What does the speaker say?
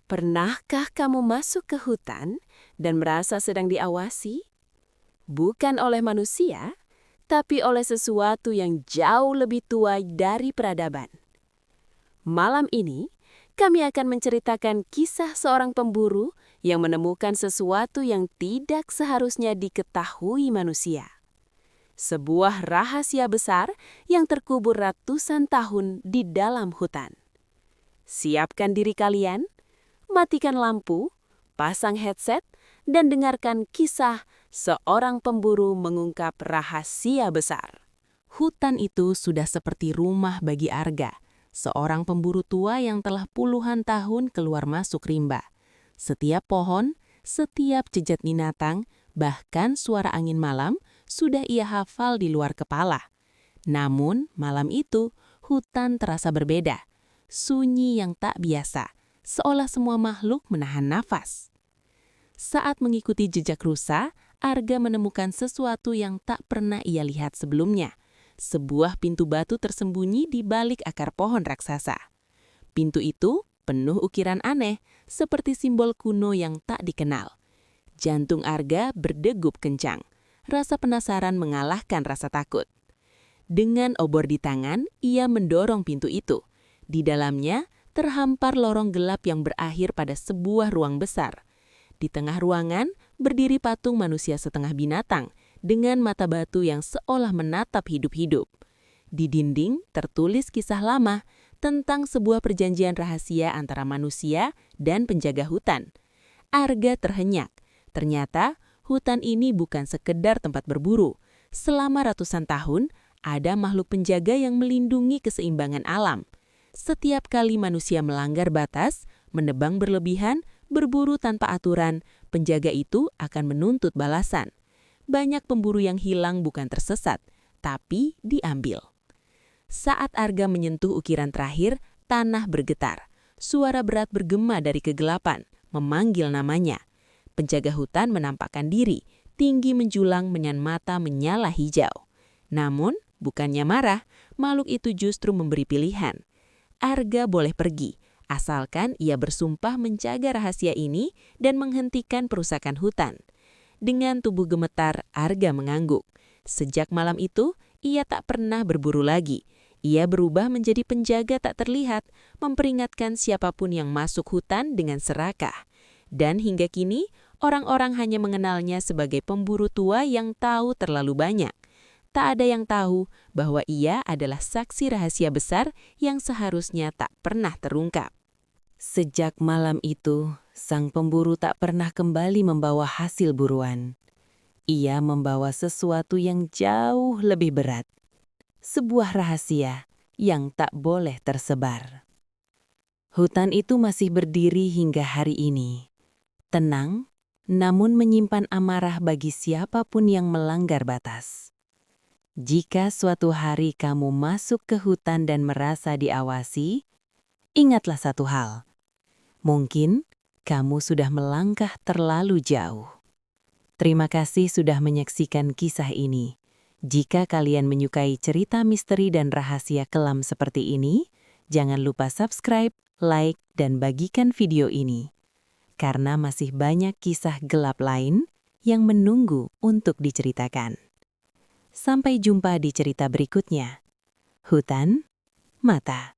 Pernahkah kamu masuk ke hutan dan merasa sedang diawasi? Bukan oleh manusia, tapi oleh sesuatu yang jauh lebih tua dari peradaban. Malam ini, kami akan menceritakan kisah seorang pemburu yang menemukan sesuatu yang tidak seharusnya diketahui manusia. Sebuah rahasia besar yang terkubur ratusan tahun di dalam hutan. Siapkan diri kalian, matikan lampu, pasang headset, dan dengarkan kisah seorang pemburu mengungkap rahasia besar. Hutan itu sudah seperti rumah bagi Arga, seorang pemburu tua yang telah puluhan tahun keluar masuk rimba. Setiap pohon, setiap jejak binatang, bahkan suara angin malam sudah ia hafal di luar kepala. Namun, malam itu, hutan terasa berbeda. Sunyi yang tak biasa, seolah semua makhluk menahan nafas. Saat mengikuti jejak rusa, Arga menemukan sesuatu yang tak pernah ia lihat sebelumnya. Sebuah pintu batu tersembunyi di balik akar pohon raksasa. Pintu itu penuh ukiran aneh, seperti simbol kuno yang tak dikenal. Jantung Arga berdegup kencang. Rasa penasaran mengalahkan rasa takut. Dengan obor di tangan, ia mendorong pintu itu. Di dalamnya, terhampar lorong gelap yang berakhir pada sebuah ruang besar. Di tengah ruangan, berdiri patung manusia setengah binatang, dengan mata batu yang seolah menatap hidup-hidup. Di dinding, tertulis kisah lama tentang sebuah perjanjian rahasia antara manusia dan penjaga hutan. Arga terhenyak. Ternyata, hutan ini bukan sekedar tempat berburu. Selama ratusan tahun, ada makhluk penjaga yang melindungi keseimbangan alam. Setiap kali manusia melanggar batas, menebang berlebihan, berburu tanpa aturan, penjaga itu akan menuntut balasan. Banyak pemburu yang hilang bukan tersesat, tapi diambil. Saat Arga menyentuh ukiran terakhir, tanah bergetar. Suara berat bergema dari kegelapan, memanggil namanya. Penjaga hutan menampakkan diri, tinggi menjulang dengan mata menyala hijau. Namun, bukannya marah, makhluk itu justru memberi pilihan. Arga boleh pergi, asalkan ia bersumpah menjaga rahasia ini dan menghentikan perusakan hutan. Dengan tubuh gemetar, Arga mengangguk. Sejak malam itu, ia tak pernah berburu lagi. Ia berubah menjadi penjaga tak terlihat, memperingatkan siapapun yang masuk hutan dengan serakah. Dan hingga kini, orang-orang hanya mengenalnya sebagai pemburu tua yang tahu terlalu banyak. Tak ada yang tahu bahwa ia adalah saksi rahasia besar yang seharusnya tak pernah terungkap. Sejak malam itu, sang pemburu tak pernah kembali membawa hasil buruan. Ia membawa sesuatu yang jauh lebih berat. Sebuah rahasia yang tak boleh tersebar. Hutan itu masih berdiri hingga hari ini. Tenang, namun menyimpan amarah bagi siapapun yang melanggar batas. Jika suatu hari kamu masuk ke hutan dan merasa diawasi, ingatlah satu hal. Mungkin kamu sudah melangkah terlalu jauh. Terima kasih sudah menyaksikan kisah ini. Jika kalian menyukai cerita misteri dan rahasia kelam seperti ini, jangan lupa subscribe, like, dan bagikan video ini. Karena masih banyak kisah gelap lain yang menunggu untuk diceritakan. Sampai jumpa di cerita berikutnya. Hutan Mata.